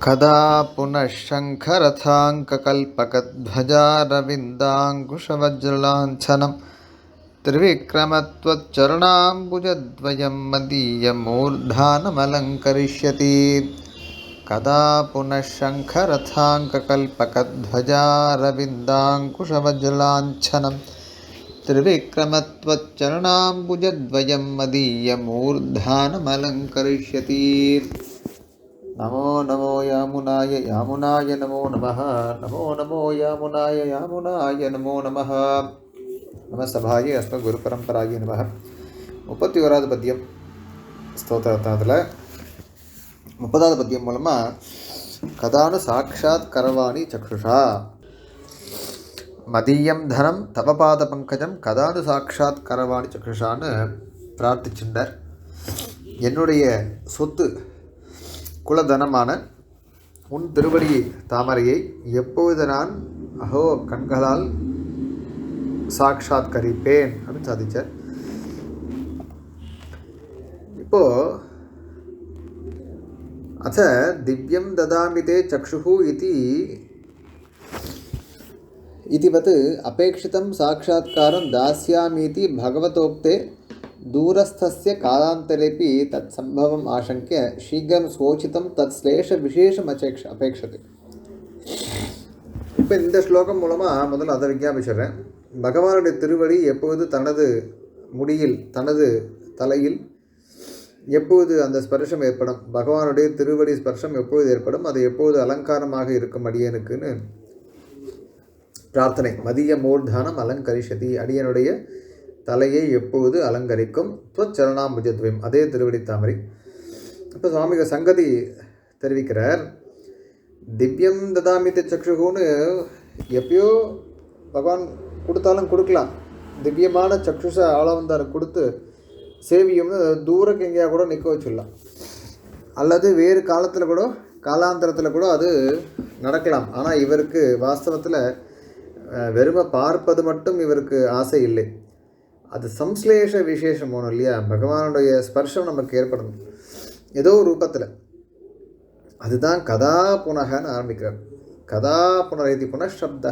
कदा पुनः शङ्खरथाङ्ककल्पकध्वजारविन्दाङ्कुशवज्रलाञ्छनं त्रिविक्रमत्वच्चरणाम्बुजद्वयं मदीयमूर्धानमलङ्करिष्यति। कदा पुनः शङ्खरथाङ्ककल्पकध्वजारविन्दाङ्कुशवज्रलाञ्छनं त्रिविक्रमत्वच्चरणाम्बुजद्वयं मदीयमूर्धानमलङ्करिष्यति। नमो नमो यामुनाय यामुनाय नमो नमः। नमो नमो यामुनाय यामुनाय नमो नमः. நமஸ்தபாயே அஸ்மத் குரு பரம்பராயே நமः. 31வது பத்தியம் ஸ்தோத்திரத்தில் 30வது பத்தியம் மூலமாக கதானு சாட்சாத் கரவாணி சக்ஷுஷா மதியம் தனம் தவபாத பங்கஜம் கதானு சாட்சாத் கரவாணி சக்ஷுஷான்னு பிரார்த்திச்சுட்டார். என்னுடைய சொத்து குலதனமான உன் திருவடி தாமரையை எப்பொழுது நான் கண்களால் சாட்சாத்கரிப்பேன் அப்படின்னு சாதிச்சார். இப்போ அச்ச திவ்யம் ததாமிதே சக்ஷுஹு இதிவத் அபேட்சிதம் சாட்சாத்காரம் தாஸ்யாமீதி பகவதோக்தே दूरस्थस्य कालान्तरेपि तत् संभवम् आशंक्य शीघ्रं सोचितं तत् श्लेष विशेषम् अपेक्षते. இப்போ இந்த ஸ்லோகம் மூலமாக முதல்ல அதை விஞ்ஞாபிச்சிடுறேன். பகவானுடைய திருவடி எப்பொழுது தனது முடியில் தனது தலையில் எப்பொழுது அந்த ஸ்பர்ஷம் ஏற்படும், பகவானுடைய திருவடி ஸ்பர்ஷம் எப்பொழுது ஏற்படும், அது எப்பொழுது அலங்காரமாக இருக்கும் அடியனுக்குன்னு பிரார்த்தனை. மதிய மூர்தானம் அலங்கரிஷதி, அடியனுடைய தலையை எப்போது அலங்கரிக்கும். துவச்சரணாம்புஜத்வயம், அதே திருவடி தாமரை. இப்போ சுவாமிக சங்கதி தெரிவிக்கிறார். திவ்யம் ததாமித்த சக்ஷுகுன்னு எப்பயோ பகவான் கொடுத்தாலும் கொடுக்கலாம். திவ்யமான சக்ஷுஷ ஆளவந்தாரை கொடுத்து சேவியம்னு தூரக்கு எங்கேயா கூட நிற்க வச்சுடலாம். அல்லது வேறு காலத்தில் கூட காலாந்தரத்தில் கூட அது நடக்கலாம். ஆனால் இவருக்கு வாஸ்தவத்தில் வெறுமை பார்ப்பது மட்டும் இவருக்கு ஆசை இல்லை. அது சம்ஸ்லேஷ விசேஷம் போகணும் இல்லையா? பகவானுடைய ஸ்பர்ஷம் நமக்கு ஏற்படணும் ஏதோ ஒரு ரூபத்தில். அதுதான் கதா புனகன்னு ஆரம்பிக்கிறார். கதா புனரேதி புனഃசப்த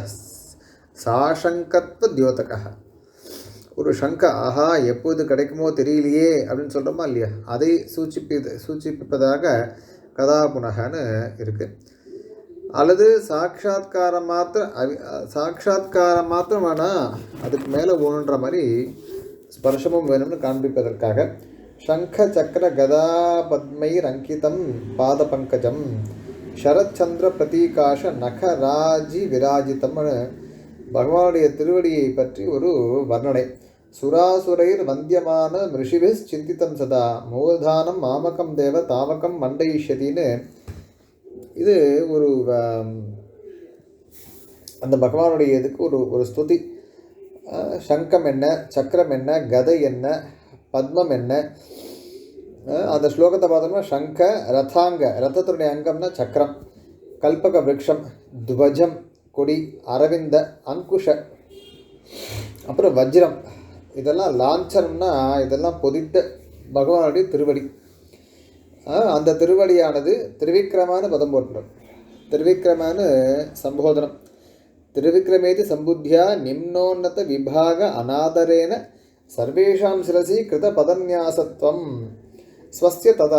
சாசங்கத்வ தியோதக. ஒரு சங்க, ஆஹா எப்போது கிடைக்குமோ தெரியலையே அப்படின்னு சொல்கிறோமா இல்லையா? அதை சூச்சிப்பிப்பதாக கதா புனகன்னு இருக்குது. அல்லது சாட்சாத்காரம் மாத்திரம் வேணால் அதுக்கு மேலே ஒன்றுன்ற மாதிரி ஸ்பர்ஷமும் வேணும்னு காண்பிப்பதற்காக சங்க சக்கர கதா பத்மைர் அங்கிதம் பாத பங்கஜம் சரச்சந்திர பிரதீகாஷ நகராஜி விராஜிதம்னு பகவானுடைய திருவடியை பற்றி ஒரு வர்ணனை. சுராசுரைர் வந்தியமான ரிஷிபிஸ் சிந்தித்தம் சதா மூர்தானம் மாமகம் தேவ தாமகம் மண்டையிஷ்யத்தின்னு இது ஒரு அந்த பகவானுடைய இதுக்கு ஒரு ஸ்துதி. சங்கம் என்ன, சக்கரம் என்ன, கதை என்ன, பத்மம் என்ன. அந்த ஸ்லோகத்தை பார்த்தோம்னா சங்க ரதாங்க, ரதத்துடைய அங்கம்னா சக்கரம், கல்பக விரக்ஷம், துவஜம் கொடி, அரவிந்த அங்குஷ, அப்புறம் வஜ்ரம், இதெல்லாம் லாஞ்சனம்னா இதெல்லாம் பொதித்த பகவானுடைய திருவடி. அந்த திருவடியானது திருவிக்ரமானு பதம் போட்டுரும். திருவிக்ரமானு சம்போதனம். திருவிக்ரமேதி சம்புத்தியா நிம்னோன்னத விபாக அநாதரேன சர்வேஷாம் சிரசி கிருத பதன்யாசத்வம் ஸ்வஸ்ய தத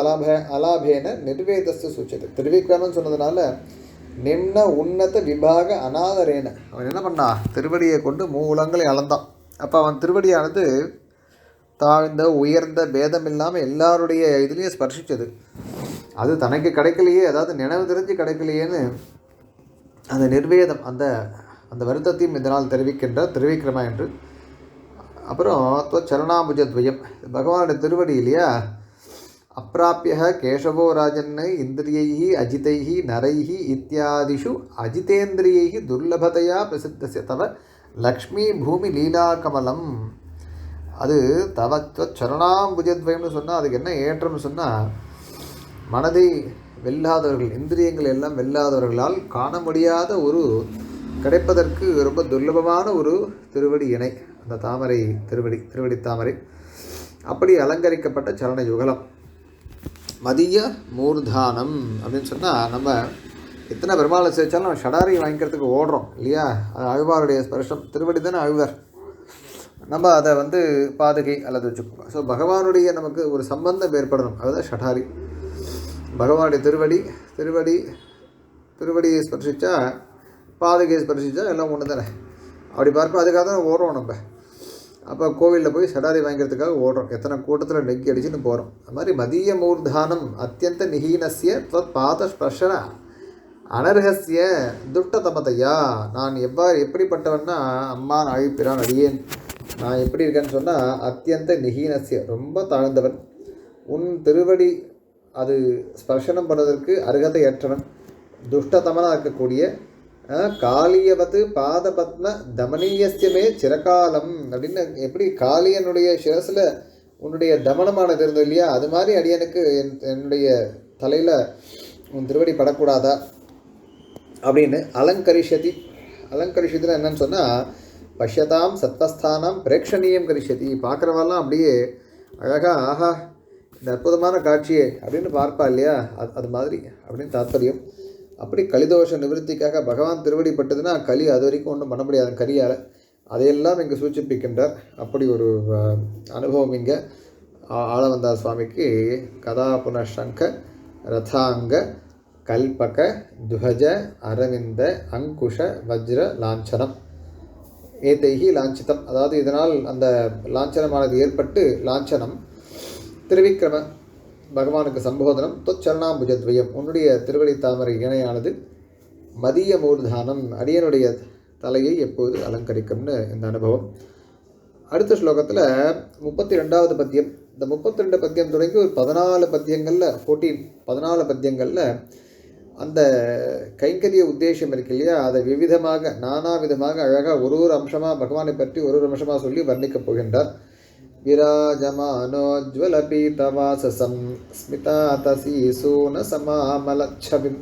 அலாபேன நிர்வேதஸ்து சூச்சது. திருவிக்ரமன் சொன்னதுனால நிம்ன உன்னத விபாக அநாதரேன, அவன் என்ன பண்ணா, திருவடியை கொண்டு மூலங்களை அளந்தான். அப்போ அவன் திருவடியானது தாழ்ந்த உயர்ந்த பேதம் இல்லாமல் எல்லாருடைய இதுலேயும் ஸ்பர்சிச்சது. அது தனக்கு கிடைக்கலையே, அதாவது நினைவு தெரிஞ்சு கிடைக்கலையேன்னு அந்த நிர்வேதம் அந்த அந்த வருத்தத்தையும் இதனால் தெரிவிக்கின்ற திருவிக்ரமா என்று. அப்புறம் சரணாம்புஜத்வயம், பகவானுடைய திருவடி இல்லையா? அப்பிராப்பிய கேசவோ ராஜன்னை இந்திரியைஹி அஜிதைஹி நரைஹி இத்தியாதிஷு அஜிதேந்திரியைஹி துர்லபதையா பிரசித்தஸ்ய தவ லக்ஷ்மி பூமி லீலாகமலம். அது தவத்வ சரணாம்புஜத்வயம்னு சொன்னால் அதுக்கு என்ன ஏற்றம்னு சொன்னால், மனதை வெல்லாதவர்கள், இந்திரியங்கள் எல்லாம் வெல்லாதவர்களால் காண முடியாத ஒரு கிடைப்பதற்கு ரொம்ப துர்லபமான ஒரு திருவடி இணை அந்த தாமரை திருவடி தாமரை. அப்படி அலங்கரிக்கப்பட்ட சரண யுகலம். மதிய மூர்தானம் அப்படின்னு சொன்னால் நம்ம எத்தனை பெருமாளை சேர்த்தாலும் நம்ம ஷடாரி வாங்கிக்கிறதுக்கு ஓடுறோம் இல்லையா? அது ஆழ்வாருடைய ஸ்பர்ஷம், திருவடி தானே ஆழ்வார். நம்ம அதை வந்து பாதுகை அல்லது வச்சுக்கோங்க. ஸோ பகவானுடைய நமக்கு ஒரு சம்பந்தம் ஏற்படணும், அதுதான் ஷடாரி. பகவானுடைய திருவடியை ஸ்பர்சித்தா பாதுகையை ஸ்பர்சித்தா எல்லாம் ஒன்று தானே. அப்படி பார்க்கணும். அதுக்காக தான் ஓடுறோம் நம்ம. அப்போ கோவிலில் போய் சடாரி வாங்கிறதுக்காக ஓடுறோம். எத்தனை கூட்டத்தில் நெக்கி அடிச்சுன்னு போகிறோம். அது மாதிரி மதிய மூர்தானம் அத்தியந்த நிஹீனஸ்ய தத் பாத ஸ்பர்ஷன அனர்ஹஸ்ய துஷ்டதமதையா. நான் எப்படிப்பட்டவன்னா, அம்மா அழிப்பிறான் அடியேன், நான் எப்படி இருக்கேன்னு சொன்னால் அத்தியந்த நிஹீனஸ்ய ரொம்ப தாழ்ந்தவன். உன் திருவடி அது ஸ்பர்ஷனம் பண்ணுவதற்கு அருகதை ஏற்றவன், துஷ்டதமனாக இருக்கக்கூடிய காளியவது பாத பத்ம தமனீயஸ்யமே சிறகாலம் அப்படின்னு. எப்படி காளியனுடைய சிரசில் உன்னுடைய தமனமானது இருந்தது இல்லையா, அது மாதிரி அடியனுக்கு என்னுடைய தலையில் உன் திருவடி படக்கூடாதா அப்படின்னு. அலங்கரிஷத்தினா என்னன்னு சொன்னால், பஷ்யதாம் சத்வஸ்தானம் பிரேக்ஷணீயம் கரிஷதி. பார்க்குறவெல்லாம் அப்படியே அழகாக ஆஹா இந்த அற்புதமான காட்சியே அப்படின்னு பார்ப்பா இல்லையா, அது மாதிரி அப்படின்னு தாத்பரியம். அப்படி கலிதோஷ நிவர்த்திக்காக பகவான் திருவடிப்பட்டதுன்னா களி அது வரைக்கும் ஒன்றும் பண்ண முடியாது கரியால். அதையெல்லாம் இங்கே சூச்சிப்பிக்கின்றார். அப்படி ஒரு அனுபவம் இங்கே ஆளவந்தார் சுவாமிக்கு. கதா புனஷங்க ரதாங்க கல்பக துஹஜ அரவிந்த அங்குஷ வஜ்ர லாஞ்சனம் ஏதைஹி லாஞ்சிதம். அதாவது இதனால் அந்த லாஞ்சனமானது ஏற்பட்டு, லாஞ்சனம் திருவிக்கிரம பகவானுக்கு சம்போதனம். தொச்சரணாம்புஜத்வயம் உன்னுடைய திருவடி தாமரை இணையானது மதிய மூர்தானம் அடியனுடைய தலையை எப்போது அலங்கரிக்கும்னு இந்த அனுபவம். அடுத்த ஸ்லோகத்தில் 32வது பத்தியம். இந்த 32 பத்தியம் தொடங்கி ஒரு 14 பத்தியங்களில் 14 பத்தியங்களில் அந்த கைங்கரிய உத்தேசம் இருக்கு இல்லையா, அதை நானா விதமாக அழகாக ஒரு அம்சமாக பகவானை பற்றி ஒரு அம்சமாக சொல்லி வர்ணிக்கப் போகின்றார். விராஜமானோஜ்வல பீதவாசசம் ஸ்மிதாதசீசூன சமாமலச்சபிம்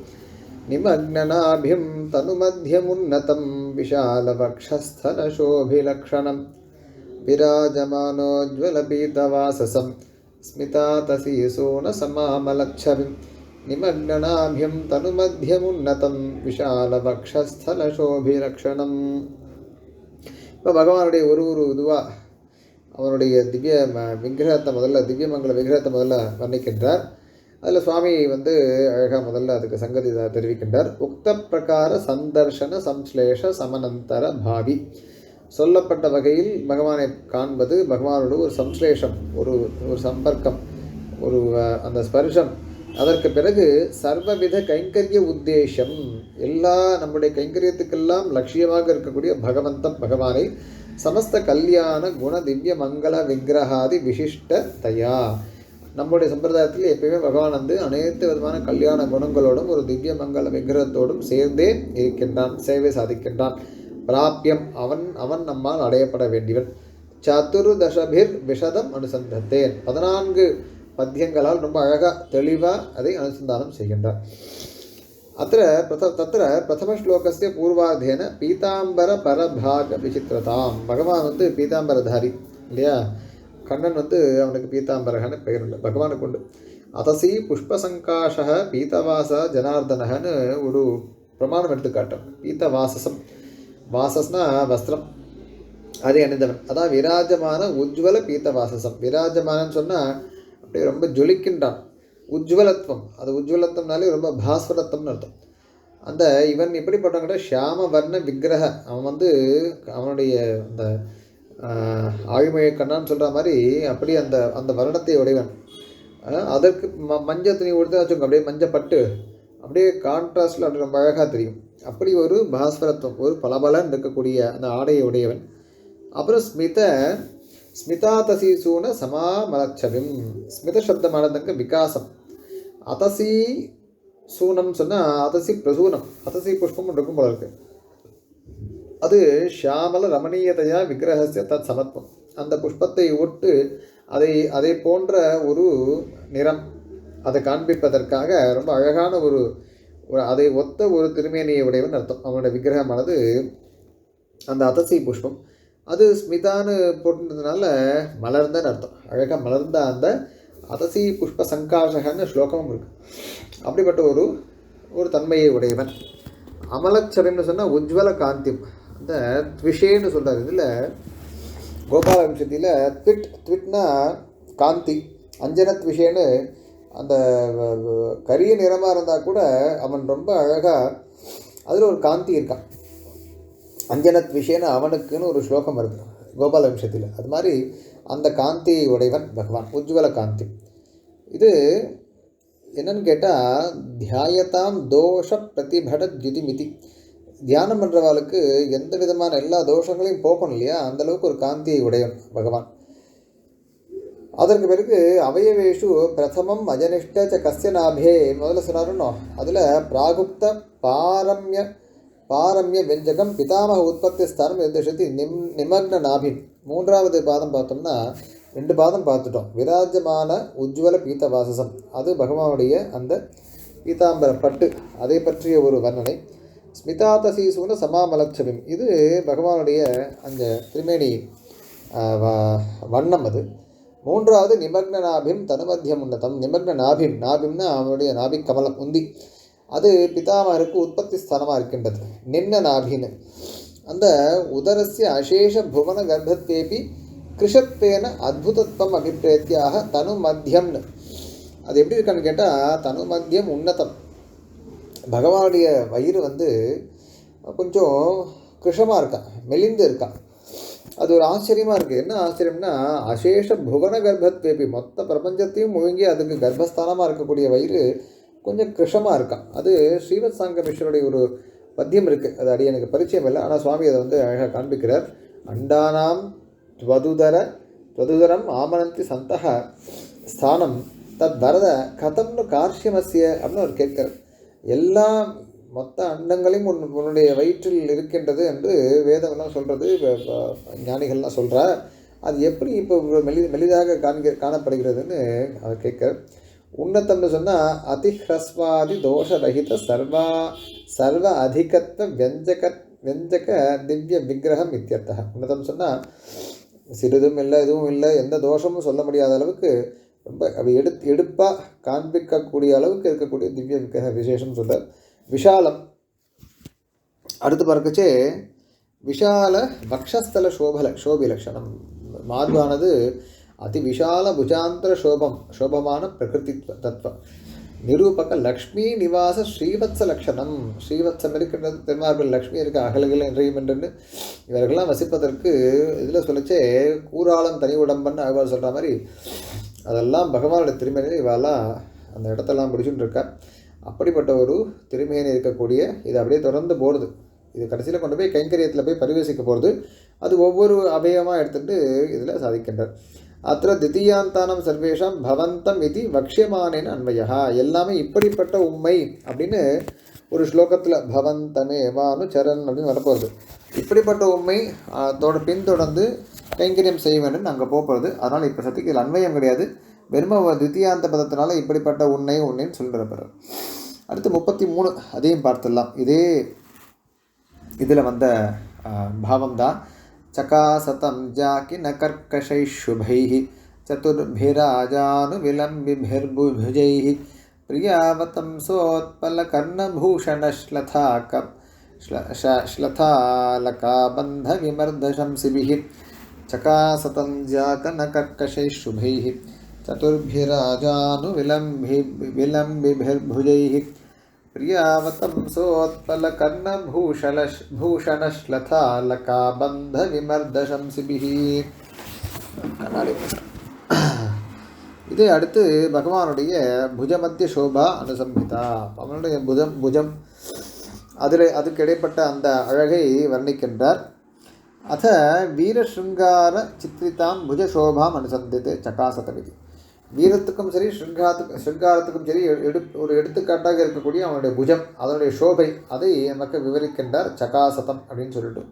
நிமக்னநாபிம் தனுமத்யமுன்னதம் விஷாலவக்ஷஸ்தனசோபிலக்ஷணம். விராஜமானோஜ்வல பீதவாசசம் ஸ்மிதாதசீசூன சமாமலச்சபிம் நிமக்னநாபியம் தனுமத்யமுன்னதம் விஷாலவக்ஷஸ்தனசோபிலக்ஷணம். இப்போ பகவானுடைய ஒரு இதுவாக அவனுடைய திவ்ய விக்கிரகத்தை திவ்யமங்கல விக்கிரகத்தை முதல்ல வர்ணிக்கின்றார். அதில் சுவாமி அழகாக முதல்ல அதுக்கு சங்கதி தெரிவிக்கின்றார். உக்த பிரகார சந்தர்ஷன சம்ஸ்லேஷ சமனந்தர பாவி. சொல்லப்பட்ட வகையில் பகவானை காண்பது, பகவானோட ஒரு சம்ஸ்லேஷம், ஒரு சம்பர்க்கம், ஒரு அந்த ஸ்பர்ஷம். அதற்கு பிறகு சர்வவித கைங்கரிய உத்தேசம், எல்லா நம்முடைய கைங்கரியத்துக்கெல்லாம் லட்சியமாக இருக்கக்கூடிய பகவானை சமஸ்த கல்யாண குண திவ்ய மங்கள விக்கிரகாதி விசிஷ்டதையா. நம்முடைய சம்பிரதாயத்தில் எப்பயுமே பகவான் அனைத்து விதமான கல்யாண குணங்களோடும் ஒரு திவ்ய மங்கள விக்கிரகத்தோடும் சேர்ந்தே இருக்கின்றான், சேவை சாதிக்கின்றான். பிராபியம் அவன் நம்மால் அடையப்பட வேண்டியவன். சதுர்தசபிர் விஷதம் அனுசந்தத்தேன் 14 பத்தியங்களால் ரொம்ப அழகாக தெளிவாக அதை அனுசந்தானம் செய்கின்றார். தத்திர பிரதம ஸ்லோகஸ்ய பூர்வார்த்தேன பீதாம்பர பரபாக விசித்திரதாம். பகவான் பீதாம்பரதாரி இல்லையா, கண்ணன் அவனுக்கு பீதாம்பரகன்னு பெயர் உண்டு, பகவானுக்கு உண்டு. அதசி புஷ்பசங்காஷ பீதவாச ஜனார்தனகன்னு ஒரு பிரமாணம் எடுத்துக்காட்டும். பீதவாசசம், வாசஸ்னா வஸ்திரம், அதை அணிந்தவன். அதான் விராஜமான உஜ்வல பீதவாசசம். விராஜமானன்னு சொன்னால் அப்படியே ரொம்ப ஜொலிக்கின்றான். உஜ்வலத்துவம், அது உஜ்வலத்துவம்னாலே ரொம்ப பாஸ்வரத்துவம்னு அர்த்தம். அந்த இவன் எப்படிப்பட்டவங்கிட்ட ஷியாம வர்ண விக்கிரக, அவன் அவனுடைய அந்த ஆழிமழை கண்ணான்னு சொல்கிற மாதிரி அப்படி அந்த வர்ணத்தை உடையவன். அதற்கு மஞ்சள் துணி கொடுத்து வச்சுக்கோங்க, அப்படியே மஞ்சப்பட்டு அப்படியே கான்ட்ராஸ்டில் அப்படி ரொம்ப அழகாக தெரியும். அப்படி ஒரு பாஸ்வரத்துவம், ஒரு பலபலன் இருக்கக்கூடிய அந்த ஆடையை உடையவன். அப்புறம் ஸ்மிதாதசீசூன சமாமலச்சபிம். ஸ்மித சப்தமானதுங்க விகாசம். அதசி சூனம் சொன்னால் அதசி பிரசூனம், அதசி புஷ்பம் இருக்கும் போல இருக்கு. அது ஷியாமல ரமணீயதையா விக்கிரகஸ்ய தத் சமத்துவம். அந்த புஷ்பத்தை ஒட்டு அதை போன்ற ஒரு நிறம் அதை காண்பிப்பதற்காக ரொம்ப அழகான ஒரு அதை ஒத்த ஒரு திருமேனியை உடையவன் அர்த்தம். அவனுடைய விக்கிரகமானது அந்த அதசி புஷ்பம். அது ஸ்மிதான்னு போட்டுன்றதுனால மலர்ந்தன்னு அர்த்தம். அழகாக மலர்ந்த அந்த அதசி புஷ்ப சங்காஷகன்னு ஸ்லோகமும் இருக்குது. அப்படிப்பட்ட ஒரு தன்மையை உடையவன். அமலச்சபின்னு சொன்னால் உஜ்வல காந்தி, அந்த த்விஷேன்னு சொல்கிறார். இதில் கோபால வம்சத்தியில் த்விட்னா காந்தி, அஞ்சனத் விஷயன்னு அந்த கரிய நிறமாக இருந்தால் கூட அவன் ரொம்ப அழகாக அதில் ஒரு காந்தி இருக்கான். அஞ்சனத் விஷயன்னு அவனுக்குன்னு ஒரு ஸ்லோகம் வருது கோபால வம்சத்தில். அது மாதிரி அந்த காந்தி உடையவன் பகவான், உஜ்வல காந்தி. இது என்னன்னு கேட்டால் தியாயதாம் தோஷ பிரதிபட ஜுதிமிதி. தியானம் பண்ணுறவாளுக்கு எந்த விதமான எல்லா தோஷங்களையும் போக்கணும் இல்லையா, அந்தளவுக்கு ஒரு காந்தியை உடையவன் பகவான். அதற்கு பிறகு அவயவேஷு பிரதமம் அஜனிஷ்ட ச கஸ்ய நாபே முதல்ல சொன்னாருன்னோ, அதில் பிராகுப்த பாரம்ய வெஞ்சகம் பிதாமக உற்பத்தி ஸ்தானம் நிர்தேசத்தி நிமக்ன நாபின். மூன்றாவது பாதம் பார்த்தோம்னா 2 பாதம் பார்த்துட்டோம். விராஜமான உஜ்வல பீத்தவாசசம், அது பகவானுடைய அந்த பீதாம்பர பட்டு, அதை பற்றிய ஒரு வர்ணனை. ஸ்மிதாதசீசூன சமாமலச்சபிம், இது பகவானுடைய அந்த திருமேனி வண்ணம். அது மூன்றாவது நிமக்ன நாபிம் தனுமத்தியம் உன்னதம். நிமக்ன நாபிம்னா அவனுடைய நாபி கமலம் உந்தி, அது பிதாமகருக்கு உற்பத்தி ஸ்தானமாக இருக்கின்றது. நிம்ன நாபின்னு அந்த உதரஸ்ய அசேஷ புவன கர்ப்பத்தேபி கிருஷத்வேன அத்புதத்வம் அபிப்பிரேத்தியாக தனு மத்தியம்னு. அது எப்படி இருக்கான்னு கேட்டால் தனு மத்தியம் உன்னதம். பகவானுடைய வயிறு கொஞ்சம் கிருஷமாக இருக்கான், மெலிந்து இருக்கான். அது ஒரு ஆச்சரியமாக இருக்குது. என்ன ஆச்சரியம்னா அசேஷ புவன கர்ப்பத்வேபி, மொத்த பிரபஞ்சத்தையும் முழுங்கி அதுக்கு கர்ப்பஸ்தானமாக இருக்கக்கூடிய வயிறு கொஞ்சம் கிருஷமாக இருக்கான். அது ஸ்ரீவத் சாங்கமேஸ்வருடைய ஒரு பத்தியம் இருக்குது. அது அடி எனக்கு பரிச்சயம் இல்லை, ஆனால் சுவாமி அதை அழகாக காண்பிக்கிறார். அண்டானாம் துவதுதரம் ஆமனந்தி சந்தக ஸ்தானம் தத் வரத கதம்னு கார்ஷியமசிய அப்படின்னு அவர் கேட்கிறார். எல்லா மொத்த அண்டங்களையும் உன்னுடைய வயிற்றில் இருக்கின்றது என்று வேதம்லாம் சொல்கிறது, ஞானிகள்லாம் சொல்கிறார். அது எப்படி இப்போ மெலிதாக காணப்படுகிறதுன்னு அவர் கேட்கிறார். உன்னதம்னு சொன்னால் அதிஹ்ரஸ்வாதி தோஷரகித சர்வ அதிகத்வ வெஞ்சக திவ்ய விக்கிரகம் இத்தியர்த்தக. உன்னதம் சொன்னால் சிறிதும் இல்லை எதுவும் இல்லை, எந்த தோஷமும் சொல்ல முடியாத அளவுக்கு ரொம்ப அப்படி எடுப்பாக காண்பிக்கக்கூடிய அளவுக்கு இருக்கக்கூடிய திவ்ய விக்கிரக விசேஷம் சொல்கிறார். விஷாலம் அடுத்து பார்க்கச்சே விஷால வக்ஷஸ்தல சோபி லட்சணம். மார்பானது அதி விஷால புஜாந்திர சோபமான பிரகிருதி தத்துவம். நிரூபக லக்ஷ்மி நிவாச ஸ்ரீவத்ச லக்ஷணம். ஸ்ரீவத்சம் இருக்கின்றது, திருமார்பில் லக்ஷ்மி இருக்க அகலகில் என்றையும் என்று இவர்கள்லாம் வசிப்பதற்கு இதில் சொல்லிச்சே கூறாளம் தனி உடம்பன்னு ஆழ்வார் சொல்கிற மாதிரி அதெல்லாம் பகவானுடைய திருமேனியில் இவெல்லாம் அந்த இடத்தெல்லாம் பிடிச்சுட்டு இருக்கா. அப்படிப்பட்ட ஒரு திருமேனி இருக்கக்கூடிய இது அப்படியே தொடர்ந்து போகிறது. இது கடைசியில் கொண்டு போய் கைங்கரியத்தில் போய் பரிவேசிக்க போகிறது. அது ஒவ்வொரு அபயமாக எடுத்துகிட்டு இதில் சாதிக்கின்றார். அத்த தித்தியாந்தானம் சர்வேஷாம் பவந்தம் இது வக்ஷியமானேன் அன்வயா. எல்லாமே இப்படிப்பட்ட உண்மை அப்படின்னு ஒரு ஸ்லோகத்தில் பவந்தமே வானு சரண் அப்படின்னு வரப்போகுது. இப்படிப்பட்ட உண்மை பின்தொடர்ந்து கைங்கரியம் செய்ய வேண்டும் அங்கே போகிறது. அதனால் இப்போ சத்திக்கு இதில் அன்வயம் கிடையாது, வெறும தித்தியாந்த பதத்தினால இப்படிப்பட்ட உன்னைன்னு சொல்லிடுறார். அடுத்து 33 அதையும் பார்த்துடலாம். இதே இதில் வந்த பாவம்தான். சகாசதம் ஜாக்கி ந கர்க்கஷை சுபைஹி சதுர்பிராஜானு விலம்பிபிர்புஜைஹி பிரியாவதம் சோத்பல கர்ணபூஷண ஸ்லதாலகாபந்த விமர்தசம்சிபிஹி சகாசதம் ஜாக்க ந கர்க்கஷை சுபைஹி சதுர்பிராஜானு விலம்பிபிர்புஜைஹி பிரியாவதம் சோத்பல கர்ணபூஷணஸ்லதாலகாபந்த விமர்தசம்சிபிஹி. கண்ணாடி. இது அடுத்து பகவானுடைய புஜமத்திய சோபா அனுசம்ஹிதா. அவனுடைய புஜம் அதுக்கு இடைப்பட்ட அந்த அழகை வர்ணிக்கின்றார். அத வீரஸ்ருங்கார சித்திரிதாம் புஜசோபாம் அனுசந்தித்து சகாசதமிதி. வீரத்துக்கும் சரி ஸ்ருங்காரத்துக்கும் சரி ஒரு எடுத்துக்காட்டாக இருக்கக்கூடிய அவனுடைய புஜம், அதனுடைய சோபை, அதை நமக்கு விவரிக்கின்றார் சகாசதம் அப்படின்னு சொல்லிட்டு.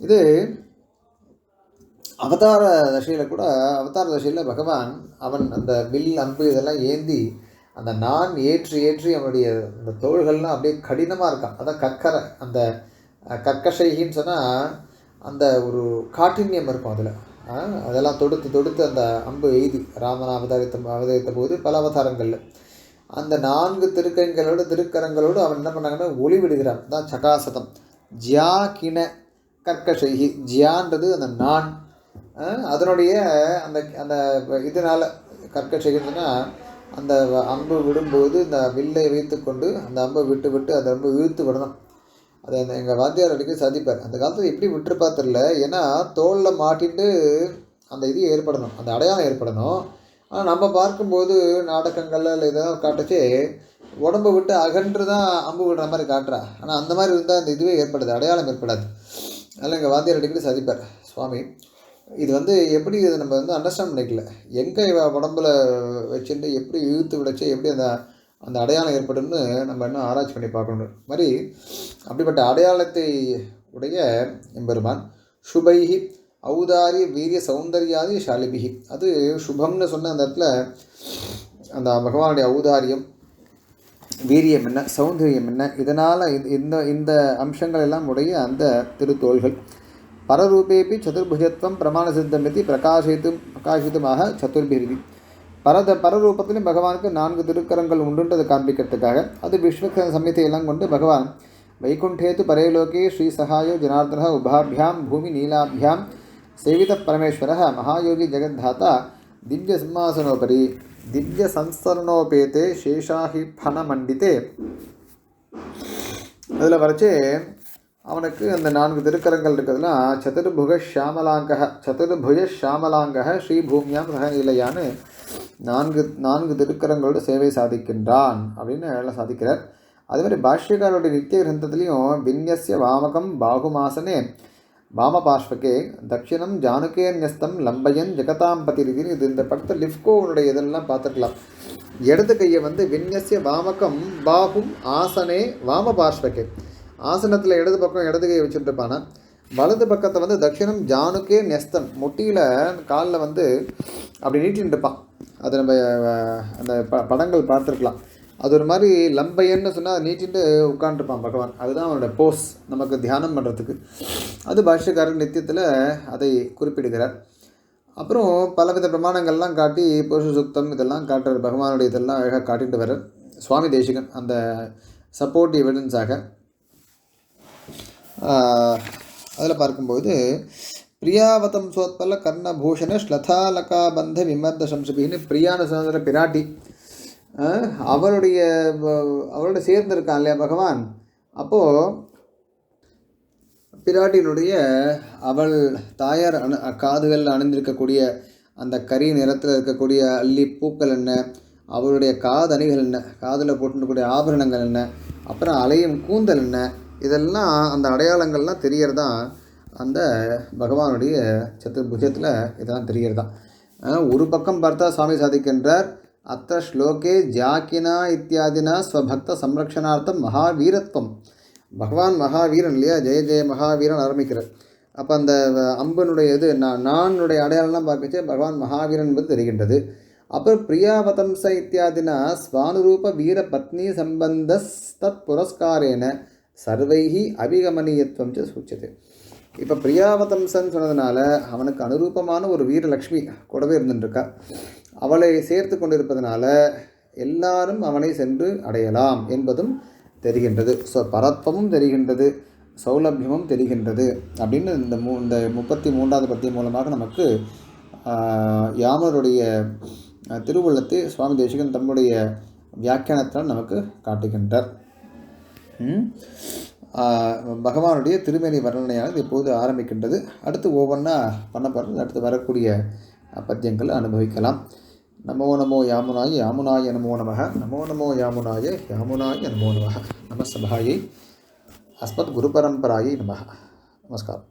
இது அவதார தசையில் பகவான் அவன் அந்த வில் அம்பு இதெல்லாம் ஏந்தி அந்த நான் ஏற்றி அவனுடைய அந்த தோள்கள்லாம் அப்படியே கடினமாக இருக்கான். அதான் அந்த கர்க்கஷைகின்னு சொன்னால் அந்த ஒரு காட்டின்யம் இருக்கும். அதில் அதெல்லாம் தொடுத்து தொடுத்து அந்த அம்பு எய்தி ராமன் அவதரித்த போது பல அவதாரங்களில் அந்த 4 திருக்கரங்களோடு அவன் என்ன பண்ணாங்கன்னா ஒளி விடுகிறான். தான் சகாசதம். ஜியா கிண கர்க்கஷைகி. ஜியான்றது அந்த நான், அதனுடைய அந்த அந்த இதனால் கர்க்கஷைகின்னா அந்த அம்பு விடும்போது இந்த வில்லை வைத்து கொண்டு அந்த அம்பை விட்டு விட்டு அந்த அம்பை இழுத்து விடணும். அதை அந்த எங்கள் வாத்தியார் அடிக்கடி சாதிப்பார். அந்த காலத்தில் எப்படி விட்டுருப்பா தெரில. ஏன்னா தோளில் மாட்டிட்டு அந்த இது ஏற்படணும், அந்த அடையாளம் ஏற்படணும். ஆனால் நம்ம பார்க்கும்போது நாடகங்களில் இல்லை இதெல்லாம் காட்டுச்சு உடம்பை விட்டு அகன்று தான் அம்பு விடுற மாதிரி காட்டுறா. ஆனால் அந்த மாதிரி இருந்தால் அந்த இதுவே ஏற்படுது, அடையாளம் ஏற்படாது. அதனால் எங்கள் வாத்தியார் அடிக்கடி சாதிப்பார், சுவாமி இது எப்படி இதை நம்ம அண்டர்ஸ்டாண்ட் பண்ணிக்கல, எங்கே உடம்புல வச்சுட்டு எப்படி இழுத்து விடச்சு எப்படி அந்த அந்த அடையாளம் ஏற்படும்னு நம்ம இன்னும் ஆராய்ச்சி பண்ணி பார்க்கணும். மாதிரி அப்படிப்பட்ட அடையாளத்தை உடைய எம்பெருமான் சுபைஹி ஔதாரி வீரிய சௌந்தர்யாதி ஷாலிபிகி. அது சுபம்னு சொன்ன அந்த இடத்துல அந்த பகவானுடைய ஔதாரியம், வீரியம் என்ன, சௌந்தரியம் என்ன, இதனால் இந்த இந்த அம்சங்கள் எல்லாம் உடைய அந்த திருத்தோள்கள். பரரூபேபி சதுர்புஜத்வம் பிரமாண சித்தமிதி பிரகாசித்துமாக சதுர்பிரிவி. பரரூபத்திலும் பகவானுக்கு 4 திருக்கரங்கள் உண்டுன்றதை காண்பிக்கிறதுக்காக அது விஸ்வ சம்ஹிதையெல்லாம் கொண்டு பகவான் வைகுண்டேது பரேலோகே ஸ்ரீ சகாயோ ஜனார்தன உபாபியாம் பூமி நீலாபியாம் சேவித பரமேஸ்வர மகாயோகி ஜெகத்தாத்தா திவ்ய சிம்மாசனோபரி திவ்ய சம்ஸ்தரணோபேதே சேஷாஹி பனமண்டித்தே. அதில் வரைச்சே அவனுக்கு அந்த 4 திருக்கரங்கள் இருக்கிறதுனா சதுர்புஜ ஷாமலாங்க ஸ்ரீ பூமியாம் சகநிலையான்னு 4 திருக்கரங்களோடு சேவை சாதிக்கின்றான் அப்படின்னு எல்லாம் சாதிக்கிறார். அதுமாதிரி பாஷ்யக்காரோடைய நித்திய கிரந்தத்துலேயும் வின்யஸ்ய வாமகம் பாகுமாசனே வாமபாஷ்வகே தட்சிணம் ஜானுகே நியஸ்தம் லம்பயன் ஜெகதாம் பதிரிதின்னு இது இந்த படத்தில் லிஃப்கோவனுடைய இதெல்லாம் பார்த்துக்கலாம். இடது கையை வின்யஸ்ய வாமகம் பாகும் ஆசனே வாமபாஷ்வகே, ஆசனத்தில் இடது பக்கம் இடது கையை வச்சுட்டுருப்பானா, வலது பக்கத்தை தட்சிணம் ஜானுக்கே நெஸ்தம் முட்டியில் காலில் அப்படி நீட்டின்னு இருப்பான். அது நம்ம அந்த படங்கள் பார்த்துருக்கலாம். அது ஒரு மாதிரி லம்பையன்னு சொன்னால் நீட்டிட்டு உட்காந்துருப்பான் பகவான். அதுதான் அவனோட போஸ் நமக்கு தியானம் பண்ணுறதுக்கு. அது பாஷ்யக்காரர் நித்தியத்தில் அதை குறிப்பிடுகிறார். அப்புறம் பலவித பிரமாணங்கள்லாம் காட்டி புருஷ சுத்தம் இதெல்லாம் காட்டுறார். பகவானுடைய இதெல்லாம் அழகாக காட்டிட்டு வர்றார் சுவாமி தேசிகன் அந்த சப்போர்ட் எவிடன்ஸாக. அதில் பார்க்கும்போது பிரியாவதம் சோத்பல கர்ணபூஷண ஸ்லதாலகாபந்த விமர்த சம்சபின்னு பிரியான சுதந்திர பிராட்டி அவளோட சேர்ந்திருக்கான் இல்லையா பகவான். அப்போது பிராட்டியினுடைய அவள் தாயார் காதுகளில் அணிந்திருக்கக்கூடிய அந்த கறி நிறத்தில் இருக்கக்கூடிய அல்லி பூக்கள் என்ன, அவளுடைய காது அணிகள் என்ன, காதில் போட்டுக்கூடிய ஆபரணங்கள் என்ன, அப்புறம் அலையும் கூந்தல் என்ன, இதெல்லாம் அந்த அடையாளங்கள்லாம் தெரியறதான் அந்த பகவானுடைய சதுர்புஜத்தில் இதெல்லாம் தெரியறதான். ஒரு பக்கம் பார்த்தா சுவாமி சாதிக்கின்றார் அத்த ஸ்லோகே ஜாக்கினா இத்தியாதினா ஸ்வபக்த சம்ரக்ஷணார்த்தம் மகாவீரத்வம். பகவான் மகாவீரன் இல்லையா, ஜெய ஜெய மகாவீரன் ஆரம்பிக்கிறார். அப்போ அந்த அம்பனுடைய இது நானுடைய அடையாளம்லாம் பார்க்கச்சே பகவான் மகாவீரன் என்பது தெரிகின்றது. அப்புறம் பிரியாவதம்ச இத்தியாதினா ஸ்வானுரூப வீர பத்னி சம்பந்தஸ்தத் புரஸ்காரேன சர்வைஹி அபிகமனியத்துவம் சூச்சது. இப்போ பிரியாவதம்சன்னு சொன்னதுனால அவனுக்கு அனுரூபமான ஒரு வீரலக்ஷ்மி கூடவே இருந்துட்டுருக்கா. அவளை சேர்த்து கொண்டிருப்பதனால எல்லாரும் அவனை சென்று அடையலாம் என்பதும் தெரிகின்றது. ஸோ பரத்வமும் தெரிகின்றது, சௌலபியமும் தெரிகின்றது அப்படின்னு இந்த 33வது பத்தியம் மூலமாக நமக்கு யாமருடைய திருவுள்ளத்தை சுவாமி தேசிகன் தம்முடைய வியாக்கியானத்தால் நமக்கு காட்டுகின்றார். பகவானுடைய திருமேனி வர்ணனையானது இப்போது ஆரம்பிக்கின்றது. அடுத்து ஒவ்வொன்றா பண்ண போகிறது. அடுத்து வரக்கூடிய பத்தியங்களை அனுபவிக்கலாம். நமோ நமோ யாமுனாய யாமுனாய நமோ நமः. நமோ நமோ யாமுனாய யாமுனாய நமோ நமः. நம சபாயை அஸ்மத் குரு பரம்பராயை நமः. நமஸ்காரம்.